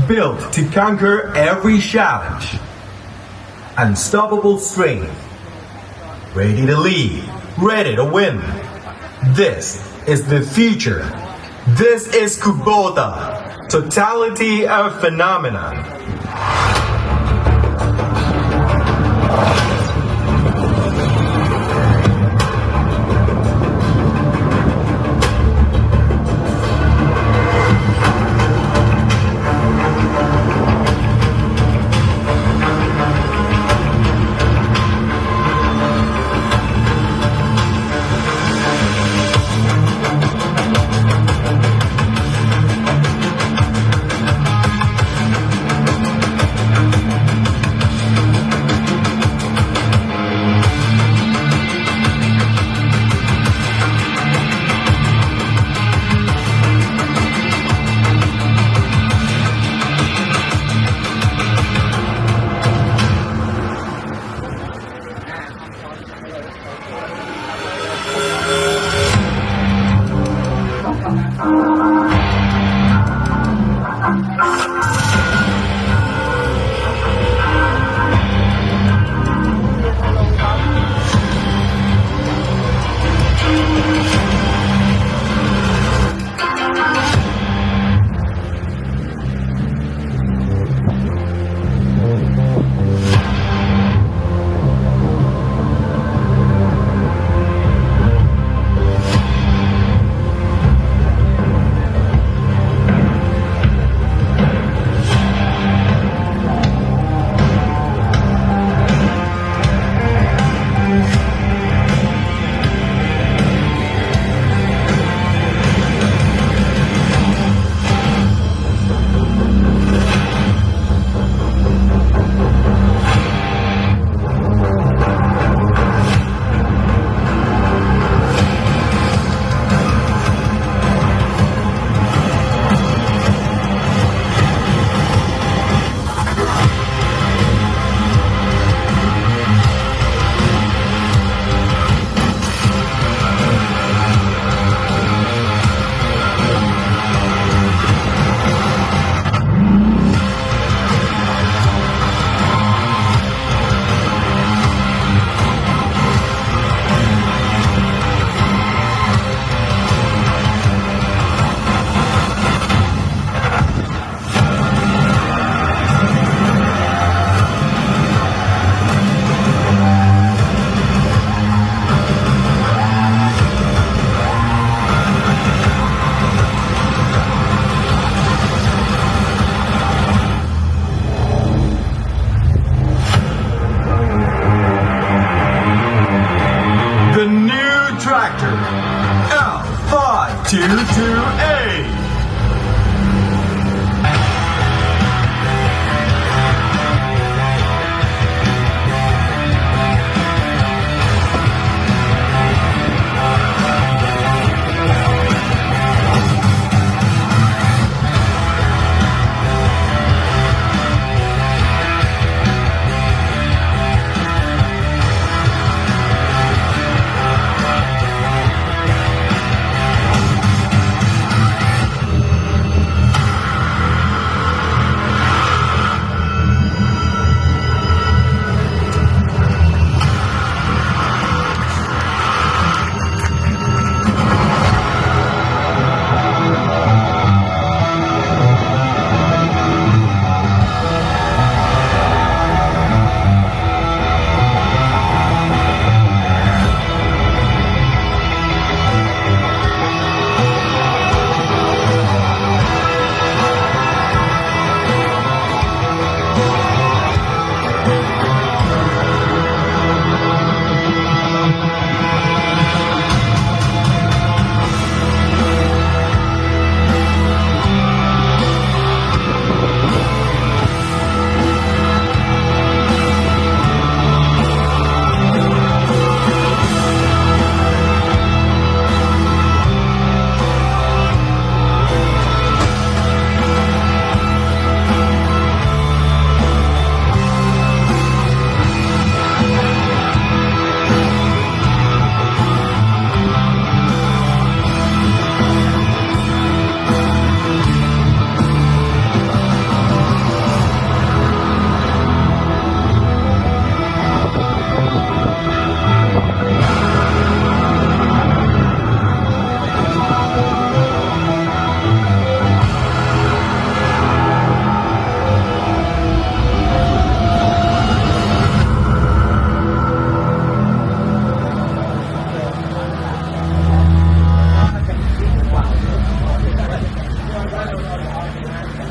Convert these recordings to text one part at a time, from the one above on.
built to conquer every challenge. Unstoppable strength. Ready to lead, ready to win. This is the future. This is Kubota, totality of phenomenon.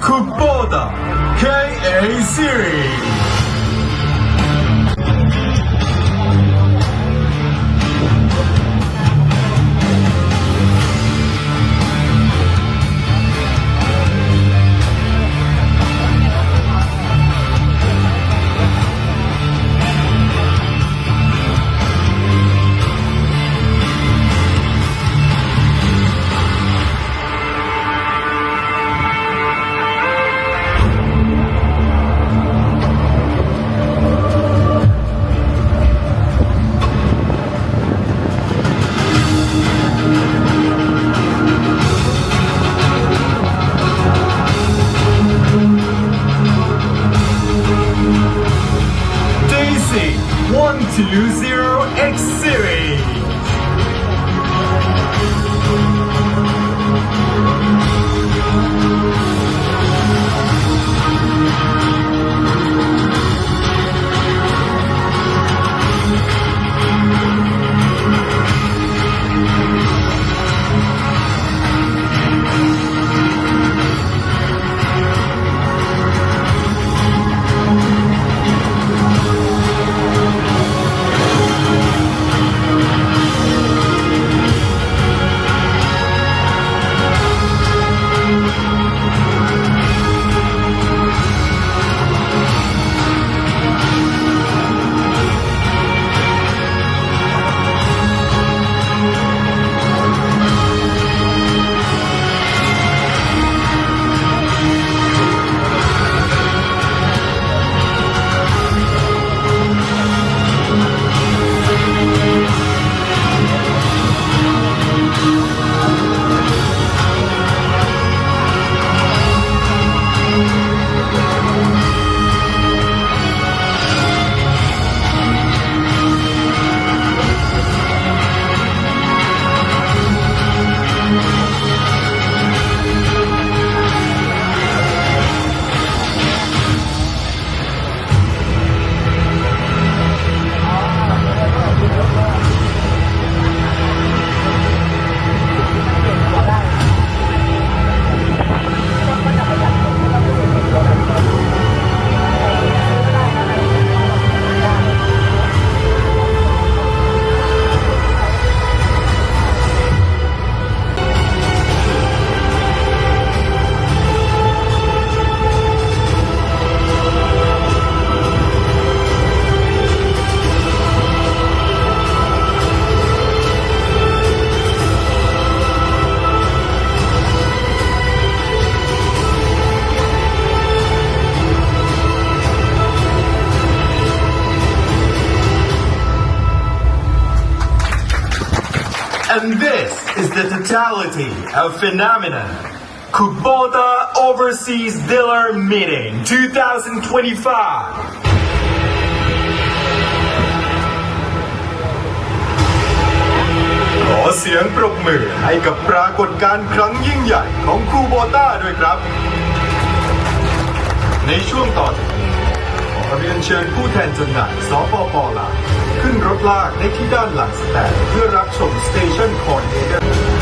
Kubota KA Series. Daisy 120X Series. And this is the totality of phenomenon. Kubota Overseas Dealer Meeting 2025.ขอเสียงปรบมือให้กับปรากฏการณ์ครั้งยิ่งใหญ่ของคูโบต้าด้วยครับ ในช่วงต่อจากนี้ขอเรียนเชิญผู้แทนจำหน่ายสปป.ลาวขึ้นรถลากในที่ด้านหลังสแตนเพื่อรับชมสเตชันคอนเนเดอร์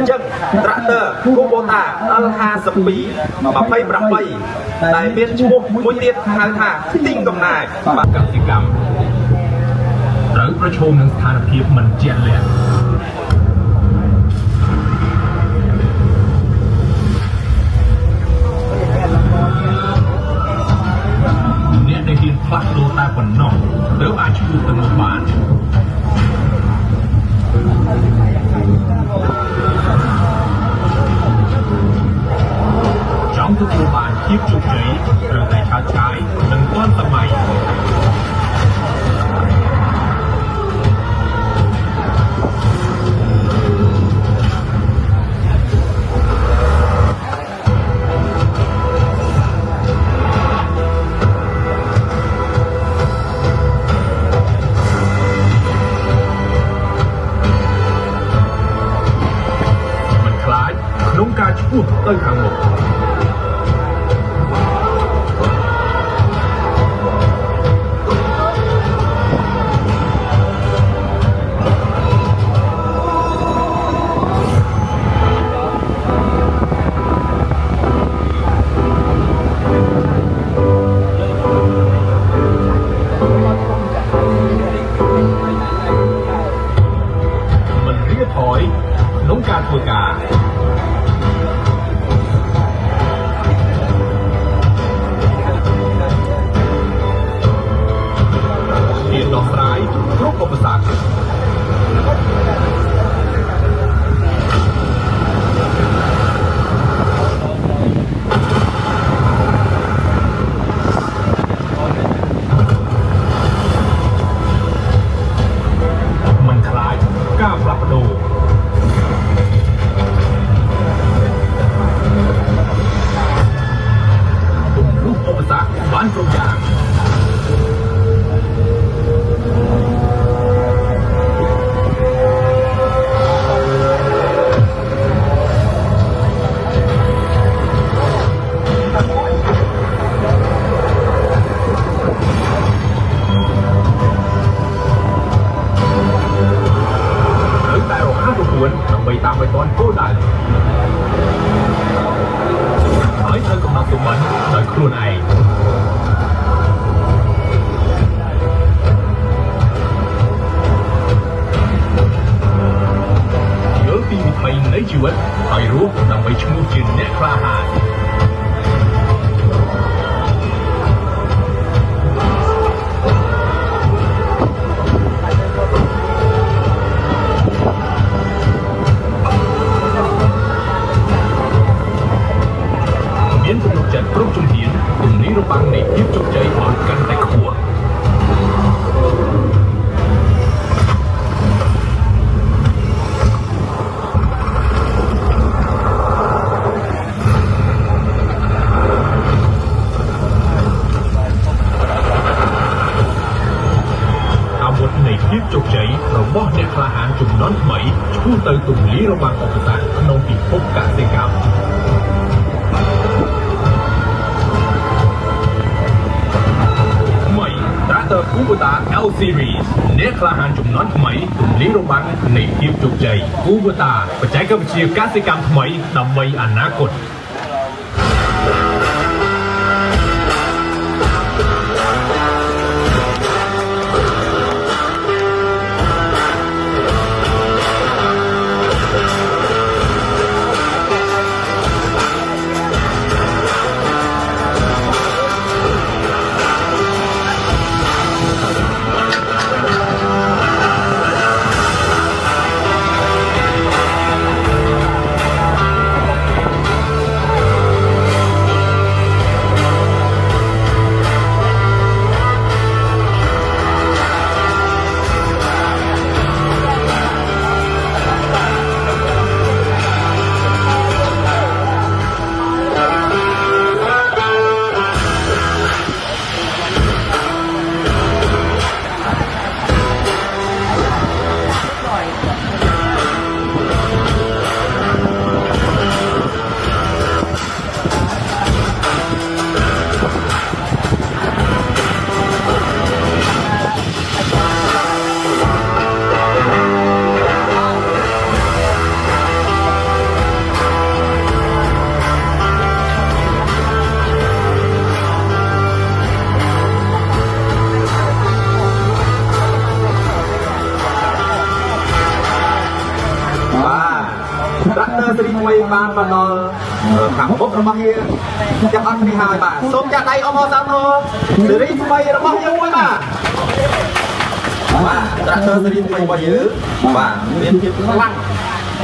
ចឹងត្រាក់ទ័រ Kubota L52 28ដែលមានឈ្មោះមួយទៀតហៅថាទីងកំណាយបាទកសិកម្មត្រូវប្រឈមនឹងស្ថានភាពមិនជាក់លាក់អ្នកដែលហ៊ានផ្លាស់ប្ដូរតែប៉ុណ្ណោះទើបអាចឈ្មោះទៅមុខបានចង់ទទួលបានភាពជោគជ័យត្រូវតែឆាតឆាយនិងទាន់សម័យ ទៅខាងមុខក្នុងការធ្វើការជាដោះស្រាយគ្រប់ឧបសគ្គមិនខ្លាចការផ្លាស់ប្ដូរបានគ្រប់យ៉ាងត្រូវតែរហ័សរហួនដើម្បីតាមឲ្យទាន់គោលដៅហើយត្រូវកំណត់ទុកបានដោយខ្លួនឯងពីវិថីនៃជីវិតហើយរស់ដើម្បីឈ្មោះជាអ្នកក្លាហានមានទំនុកចិត្តគ្រប់ជំហានទំនីរបាំងនៃភាពជោគជ័យឲ្យកាន់តែខ្ពស់ភាពជោគជ័យរបស់អ្នកក្លាហានជំនាន់ថ្មីឆ្ពោះទៅទំលាយរបាំងឧបសគ្គក្នុងពិភពកសិកម្មថ្មី Tractor Kubota L Series អ្នកក្លាហានជំនាន់ថ្មីទំលាយរបាំងនៃភាពជោគជ័យ Kubota បច្ចេកវិទ្យាកសិកម្មថ្មីដើម្បីអនាគតសេរីថ្មីបានមកដល់ខាងមុខរបស់យើងចាប់អត់គ្នាហើយបាទសូមចាក់ដៃអមអសាទរសេរីថ្មីរបស់យើងមួយបាទត្រាក់ទ័រសេរីថ្មីរបស់យើងបាទមានភាពខ្លាំង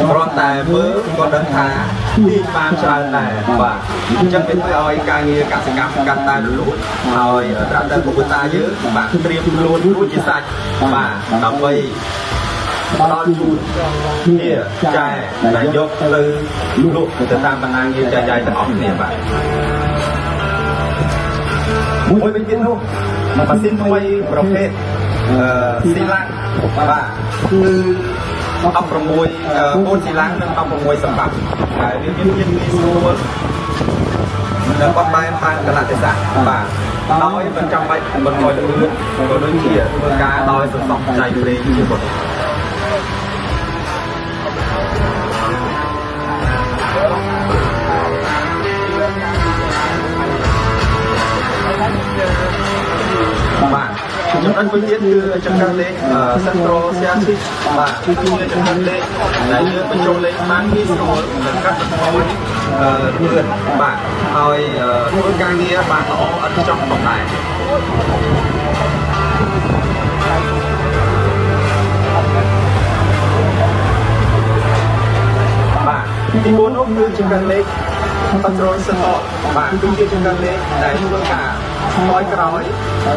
គ្រាន់តែមើលក៏ដឹងថាទីបានច្រើនដែរបាទអញ្ចឹងវាធ្វើឲ្យការងារកសិកម្មកាន់តែរលូនហើយត្រាក់ទ័រកូបូតាយើងបាទត្រៀមខ្លួនរួចជាសាច់បាទដើម្បីដល់ជូនគ្នាចែដែលយកទៅលក់ទៅតាមបណ្ដាញចែកចាយទាំងអស់គ្នាបាទមួយវិញទៀតនោះម៉ាស៊ីនថ្មីប្រភេទស៊ីឡាំងបាទគឺ 4ស៊ីឡាំងនិង16សម្បត្តិហើយវាមានភាពងាយស្រួលនិងបត់បែនបានកលៈទេសៈបាទដោយមិនចាំបាច់បន្ថយលឿនក៏ដូចជាធ្វើការដោយសន្សំចៃប្រេងជាមុនបាទចំណុចមួយទៀតគឺចង្កឹះលេខ Central Seasis បាទគឺជាចង្កឹះលេខដែលយើងបញ្ចូលលេខបានងាយស្រួលនិងកាត់បន្ថយលឿនបាទហើយធ្វើការងារបានល្អឥតខ្ចោះផងដែរបាទទី4នោះគឺចង្កឹះលេខ Control Center បាទគឺជាចង្កឹះលេខដែលធ្វើការស្វ័យក្រោយ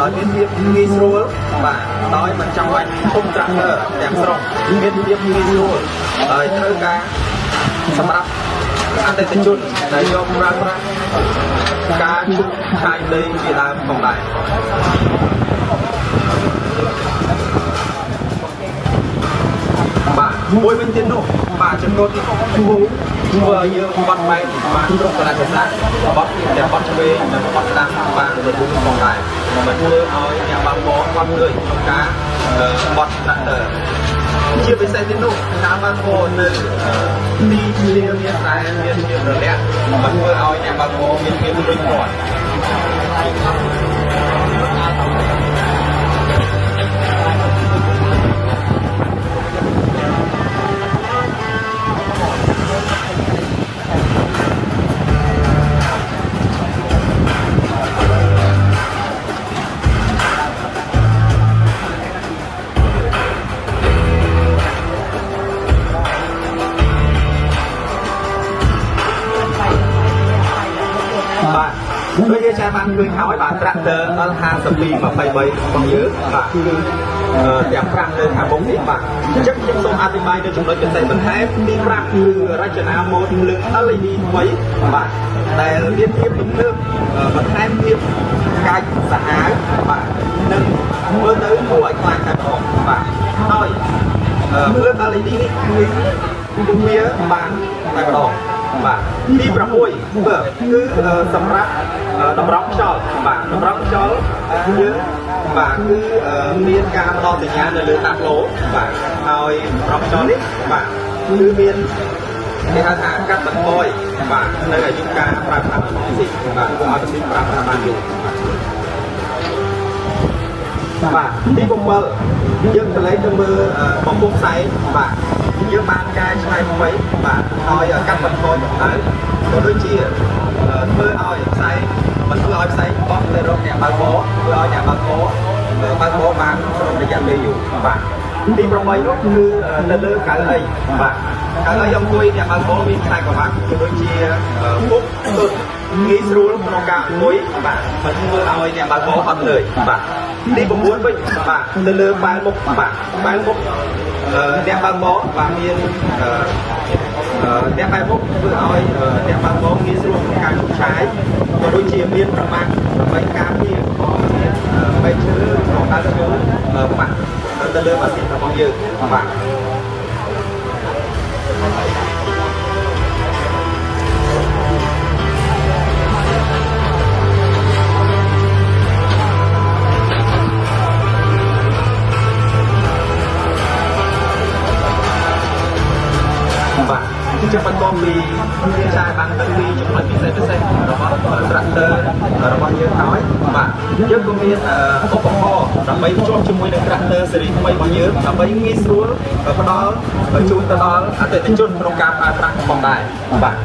ដោយមានភាពងាយស្រួលបាទដោយមិនចាំបាច់ធំត្រាក់ទ័រទាំងស្រុងមានភាពងាយស្រួលដោយត្រូវការសម្រាប់អតិថិជនដែលយកប្រើប្រាស់ការជុំឆាយដីជាដើមផងដែរបាទមួយវិញទៀតនោះបាទចំនួនទី2ធ្វើឲ្យយើងបត់បែនបានគ្រប់កលៈទេសៈបត់ទាំងបត់ឆ្វេងនិងបត់ស្ដាំបានរលូនផងដែរមិនធ្វើឲ្យអ្នកបើកបរបត់លឿនក្នុងការបត់ត្រាក់ទ័រជាពិសេសទៀតនោះការបើកបរនៅទីធ្លាមានតែមានភាពរលាក់មិនធ្វើឲ្យអ្នកបើកបរមានភាពរួចរាល់ដូចយើងចាំបានឃើញហើយបាទត្រាក់ទ័រ L52 23របស់យើងបាទគឺទាំង5លើខាងមុខនេះបាទអញ្ចឹងខ្ញុំសូមអធិប្បាយនៅចំណុចពិសេសបន្ថែមទី5គឺរចនាម៉ូដភ្លើង LED ថ្មីបាទដែលមានភាពទំនើបបន្ថែមភាពកាយស្អាតបាទនិងមើលទៅគួរឲ្យខ្លាចតែម្ដងបាទហើយភ្លើង LED នេះគឺវាបានតែម្ដងបាទទី6គឺសម្រាប់តម្រង់ខ្យល់បាទតម្រង់ខ្យល់យើងបាទគឺមានការផ្ដល់សញ្ញានៅលើតាក់ឡូបាទហើយតម្រង់ខ្យល់នេះបាទគឺមានគេហៅថាកាត់បន្ថយបាទនៅអាយុកាលប្រើប្រាស់របស់នេះបាទគួរឲ្យទៅប្រើប្រាស់បានយូរបាទទី7យើងកន្លែងទៅមើលបំពង់ផ្សែងបាទយើងបានកែច្នៃថ្មីបាទឲ្យកាត់បន្ថយកម្ដៅក៏ដូចជាធ្វើឲ្យផ្សែងមិនធ្វើឲ្យផ្សែងបោះទៅរកអ្នកបើកបរធ្វើឲ្យអ្នកបើកបរបានក្នុងរយៈពេលយូរបាទទី8នោះគឺនៅលើកៅអីបាទកៅអីអង្គុយអ្នកបើកបរមានខ្សែក្រវ៉ាត់ក៏ដូចជាពុកស្ទុតងាយស្រួលក្នុងការអង្គុយបាទមិនធ្វើឲ្យអ្នកបើកបរហត់លើបាទទី9វិញបាទនៅលើបែរមុខបាទបែរមុខអ្នកបើកបរបាទមានអ្នកបែរមុខធ្វើឲ្យអ្នកបើកបរងាយស្រួលក្នុងការឈប់ឆាយក៏ដូចជាមានប្រមាថដើម្បីការពារបែកឈើក្នុងដើមឈើបាទទៅលើម៉ាស៊ីនរបស់យើងបាទជាបន្តពីជាចាយបានទៅពីចំណុចពិសេសរបស់ត្រាក់ទ័ររបស់យើងហើយបាទយើងក៏មានឧបករណ៍ដើម្បីភ្ជាប់ជាមួយនឹងត្រាក់ទ័រស៊េរីថ្មីរបស់យើងដើម្បីងាយស្រួលផ្ដល់ជូនទៅដល់អតិថិជនក្នុងការប្រើប្រាស់ផងដែរបាទ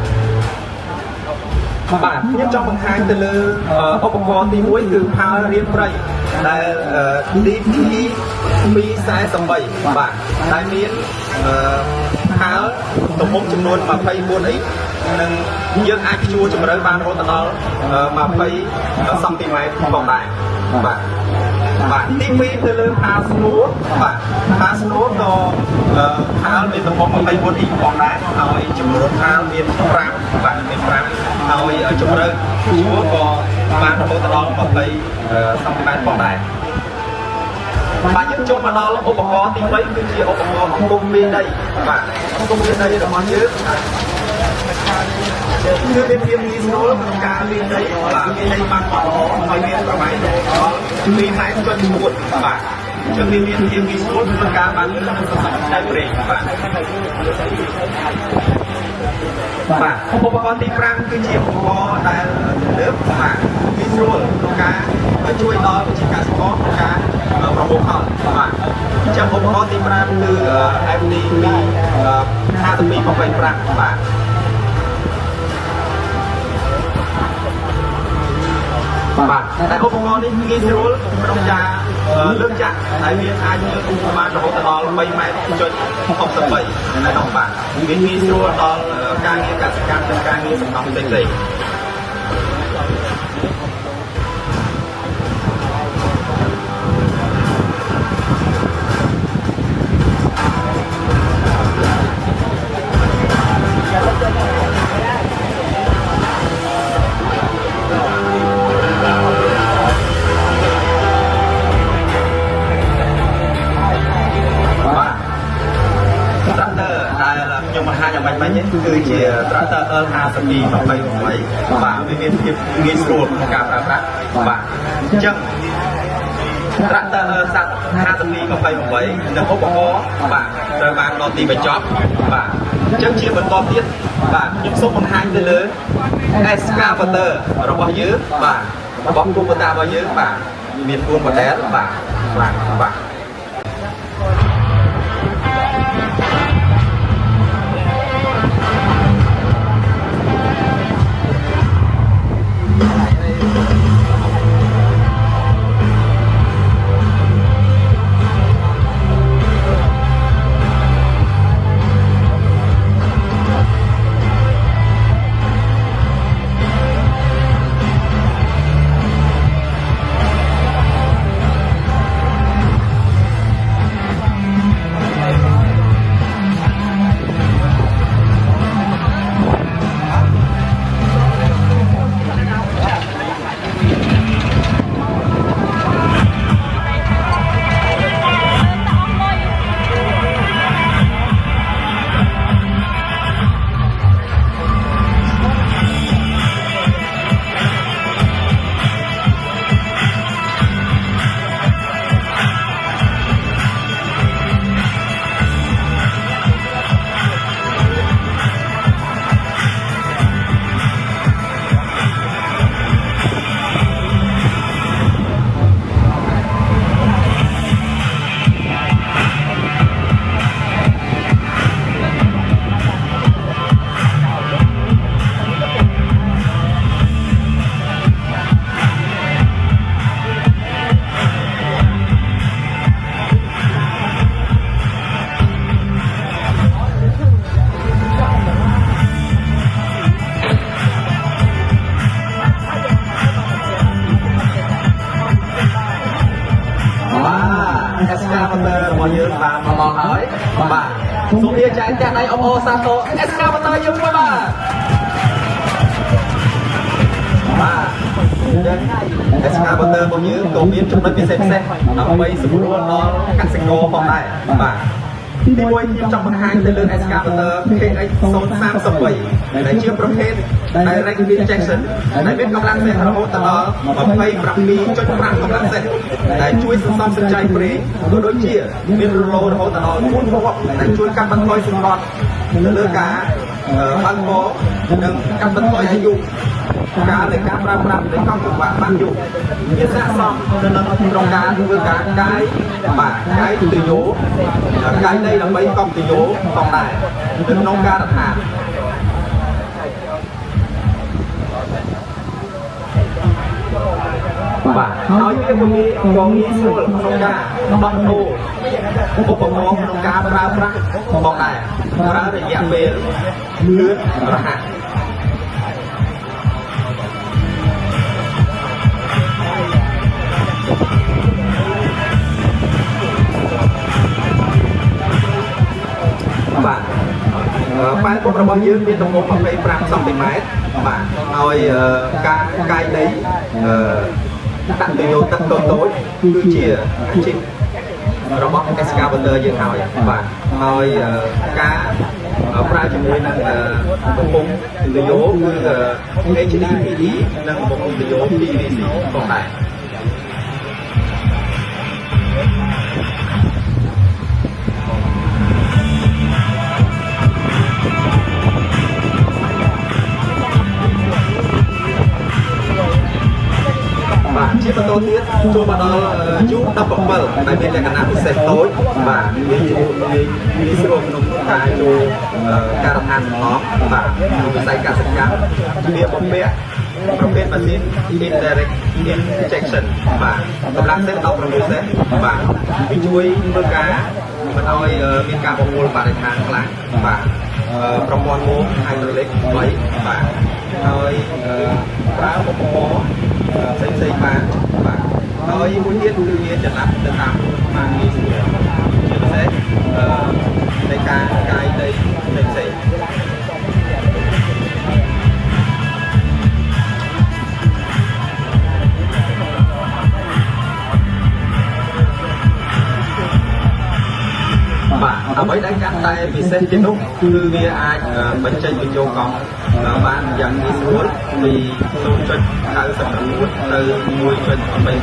ខ្ញុំចង់បង្ហាញទៅលើឧបករណ៍ទី1គឺផើរៀនព្រៃដែល DT 243បាទដែលមានផើទំហំចំនួន24អ៊ីងនិងយើងអាចព្យួរជម្រៅបានរហូតដល់20សង់ទីម៉ែត្រផងដែរបាទទី2ទៅលើផើស្នួរបាទផើស្នួរក៏ផើមានទំហំ24អ៊ីងផងដែរហើយចំនួនផើមាន5បាទមាន5ហើយជម្រៅព្យួរក៏បានរហូតដល់20សង់ទីម៉ែត្រផងដែរ បាទយើងចូលមកដល់ឧបករណ៍ទី3គឺជាឧបករណ៍គុំមានដីបាទគុំមានដីរបស់យើងគឺមានភាពងាយស្រួលក្នុងការមានដីបាទមានដីបានល្អហើយមានប្រមាណដល់2.4 ម៉ែត្របាទជាងមានភាពងាយស្រួលក្នុងការបានលើកនិងសន្សំដីព្រៃបាទបាទឧបករណ៍ទី5គឺជាឧបករណ៍ដែលលើកបាទងាយស្រួលក្នុងការជួយដល់វិជាកសិករក្នុងការប្រមូលផលបាទអញ្ចឹងឧបករណ៍ទី5គឺ FD 5225បាទបាទតែឧបករណ៍នេះងាយស្រួលក្នុងការលើកចាក់ដែលវាអាចលើកបានរហូតដល់3.63 ម៉ែត្រនៅក្នុងបាទវាងាយស្រួលដល់ការងារកសិកម្មនិងការងារសំណង់ផ្សេងៗគឺជា tractor L52 28បាទវាមានភាពងាយស្រួលក្នុងការប្រើប្រាស់បាទអញ្ចឹង tractor L52 28និងឧបករណ៍បាទត្រូវបានដល់ទីបញ្ចប់បាទអញ្ចឹងជាបន្តទៀតបាទខ្ញុំសូមបង្ហាញទៅលើ excavator របស់យើងបាទរបស់គូបតារបស់យើងបាទមាន4 model បាទបាទរបស់យើងបានមកដល់ហើយបាទសូមលាចែកផ្ទះដៃអបអរសាទរ excavator យើងមួយបាទexcavator របស់យើងក៏មានចំណុចពិសេសដើម្បីសម្រួលដល់កសិករផងដែរបាទទី1ខ្ញុំចង់បង្ហាញទៅលើ excavator KX 033ដែលជាប្រភេទ direct injection ដែលមានកម្លាំងសេះរហូតដល់ 27.5 កម្លាំងសេះដែលជួយសន្សំសំចៃប្រេងក៏ដូចជាមានរលរហូតដល់ 4 គ្រាប់ដែលជួយកាត់បន្ថយសម្រត់ទៅលើការបើកបរនិងកាត់បន្ថយអាយុការនៃការប្រើប្រាស់នៃកង់ចង្វាក់បានយូរវាស័ក្តិសមទៅនឹងក្នុងការធ្វើការកាយបាទកាយទយោកាយដីដើម្បីកង់ទយោផងដែរនៅក្នុងការរដ្ឋាភិបាលបាទហើយវាក៏ងាយស្រួលក្នុងការដោះដូរឧបករណ៍ក្នុងការប្រើប្រាស់ផងដែរប្រើរយៈពេលលឿនរហ័សបាទប៉ែពុករបស់យើងមានទំហំ25 សង់ទីម៉ែត្របាទហើយការកាយដីដាក់ទៅយកទឹកតូចៗគឺជាអាជីព របស់កសិកម្មបន្តយើងហើយបាទហើយការប្រើជាមួយនឹងបំពង់ទយោគឺ HDPE និងបំពង់ទយោ PVC ផងដែរបាទជាបន្តទៀតចូលមកដល់ U17 ដែលមានលក្ខណៈពិសេសតូចបាទវាស្រួលក្នុងការចូលការដ្ឋានសំណង់បាទវិស័យកសិកម្មវាបំពាក់ប្រភេទម៉ាស៊ីន indirect injection បាទកម្លាំងសេន16សេនបាទវាជួយធ្វើការមិនឲ្យមានការបំពុលបរិស្ថានខ្លាំងបាទប្រព័ន្ធម៉ូ hydraulic 3បាទហើយប្រើឧបករណ៍ផ្សេងៗបានបាទហើយមួយទៀតគឺវាចំណាប់ទៅតាមបានងាយស្រួលជាពិសេសនៃការកាយដីផ្សេងៗបាទអ្វីដែលកាន់តែពិសេសទៀតនោះគឺវាអាចបញ្ចេញបញ្ចូលកង់បានយ៉ាងងាយស្រួលពី 0.99 ទៅ 1.84 ម៉ែត្រ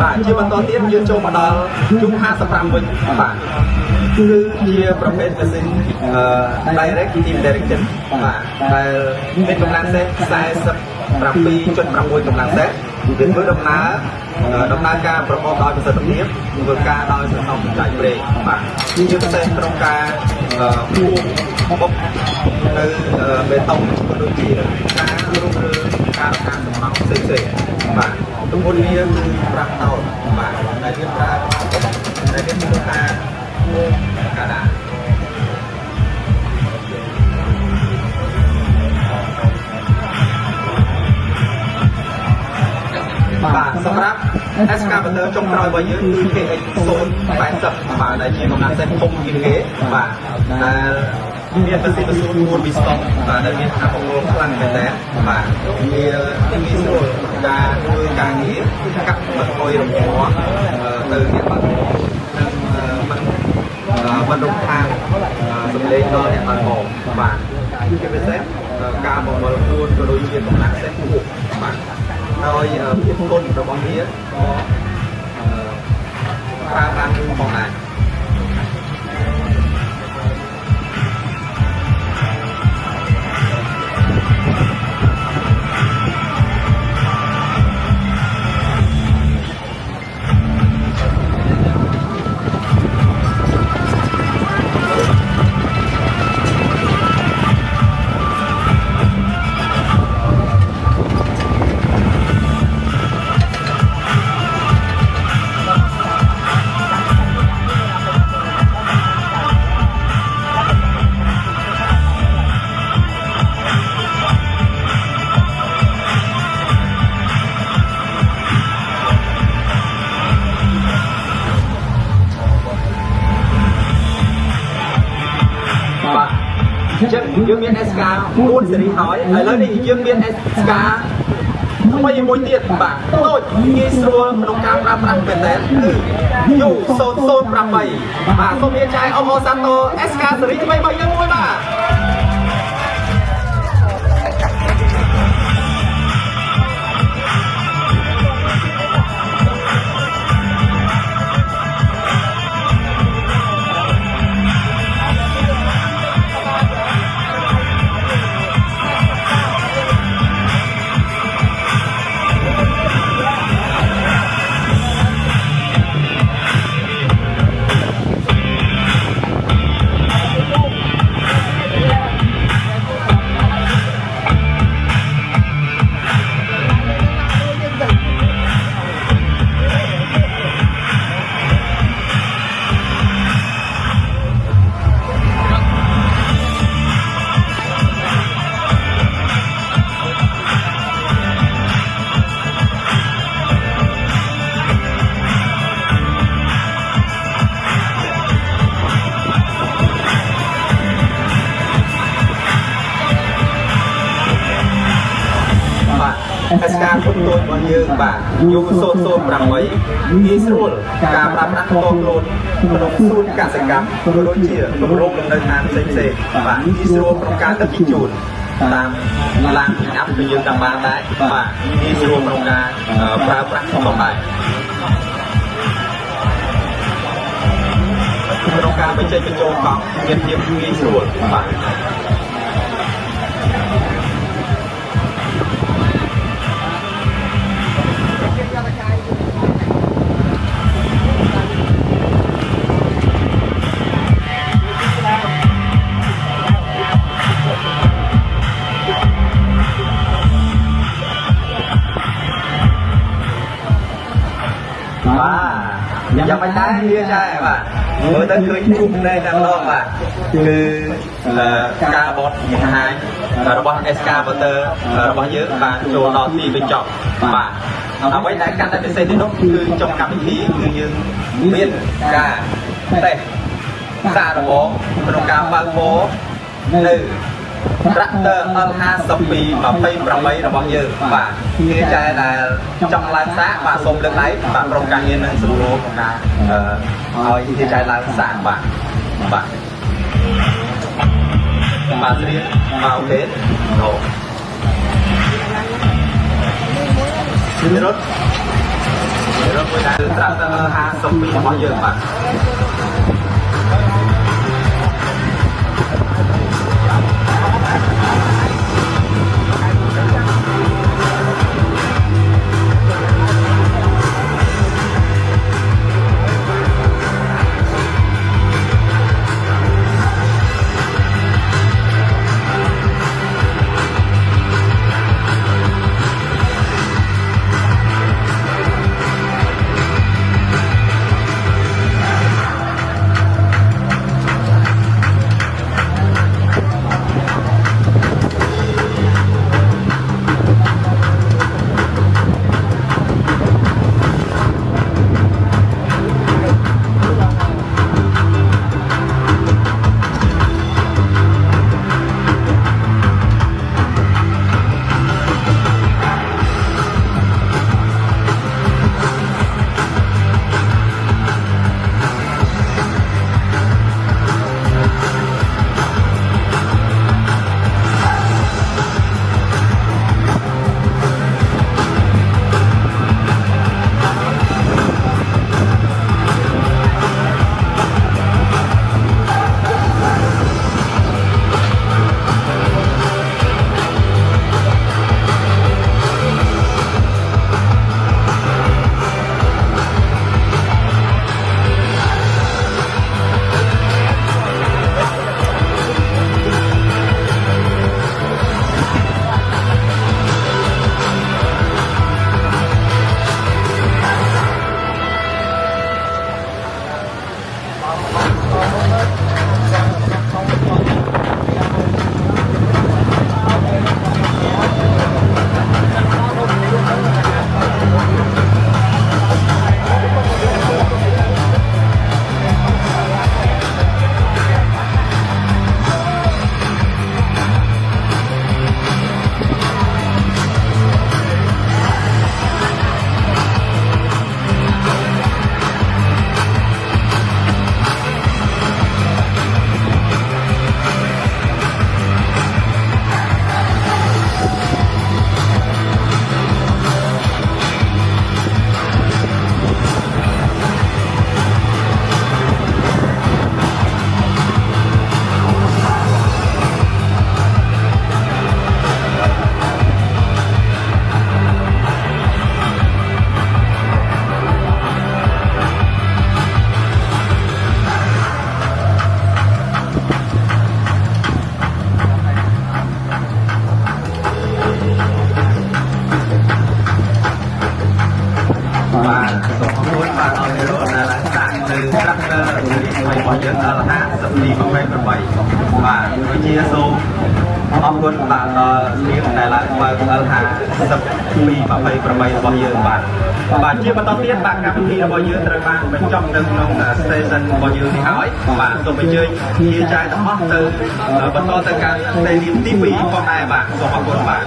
បាទជាបន្តទៀតយើងចូលមកដល់យុគ55វិញបាទគឺជាប្រភេទម៉ាស៊ីនdirect injection បាទដែលមានកម្លាំងសេះ 47.6 កម្លាំងសេះវាធ្វើដំណើរការប្រកបដោយប្រសិទ្ធភាពធ្វើការដោយសន្សំសំចៃប្រេងបាទជាពិសេសក្នុងការពុះបុកនៅបេតុងដូចជាការរុំរើការដ្ឋានសំណង់ផ្សេងៗបាទទម្ងន់វាគឺ5តោនបាទដែលយើងប្រើដែលយើងធ្វើការកាដាបាទសម្រាប់ excavator ចុងក្រោយរបស់យើងគឺ KX080 បាទដែលជាកម្លាំងសេះធំជាងគេបាទដែលមានប្រសិទ្ធភាព4ពីស្តុកបាទដែលមានអបអរខ្លាំងមែនតើបាទវាងាយស្រួលការធ្វើការងារកាត់បន្ថយរំខានទៅអ្នកបើកបរនិងមិនរំខានសម្លេងដល់អ្នកបើកបរបាទជាពិសេសការបង្វិលខ្លួនក៏ដូចជាកម្លាំងសេះខ្ពស់បាទហើយភាពធន់របស់វាក៏ប្រើបានយូរផងដែរយើងមាន SK 4 សេរីហើយឥឡូវនេះយើងមាន SK ថ្មីមួយទៀតបាទដូចងាយស្រួលក្នុងការប្រើប្រាស់មែនតើគឺ U008 បាទសូមមានចាយអបអរសាទរ SK សេរីថ្មីរបស់យើងមួយបាទ យើងបាទយក008ងាយស្រួលការប្រើប្រាស់តូនខ្លួនក្នុងសួនកសិកម្មក៏ដូចជាគម្រោងលំនៅឋានផ្សេងៗបាទងាយស្រួលក្នុងការដឹកជញ្ជូនតាមឡានអាប់យើងតាមបានដែរបាទងាយស្រួលក្នុងការប្រើប្រាស់ផងដែរក្នុងការបញ្ចេញបញ្ចូលកង់មានភាពងាយស្រួលបាទយ៉ាងមិនដែរវាចាបាទមើលទៅឃើញជុំនៅតាមដងបាទគឺការបត់បង្ហាញរបស់ Excavator របស់យើងបានចូលដល់ទីបញ្ចប់បាទអ្វីដែលកាន់តែពិសេសទីនោះគឺtrongកម្មវិធីគឺយើងមានការតេស្តសាកល្បងក្នុងការបើកបរនៅTractor L52 28របស់យើងបាទជាចែដែលចង់ឡើងសាកបាទសូមលើកដៃបាទក្រុមការងារនឹងសម្រួលក្នុងការឲ្យជាចែឡើងសាកបាទបាទស្រៀងបាទអូខេរត់មួយដែល Tractor L52 របស់យើងបាទរបស់យើងដល់52 28បាទដូចជាសូមអរគុណបាទដល់នាងដែលឡើងបើក L52 28របស់យើងបាទជាបន្តទៀតបាទកម្មវិធីរបស់យើងត្រូវបានបញ្ចប់នៅក្នុង station របស់យើងនេះហើយបាទសូមអញ្ជើញជាចាយទាំងអស់ទៅបន្តទៅកាន់ station ទី2ផងដែរបាទសូមអរគុណបាទ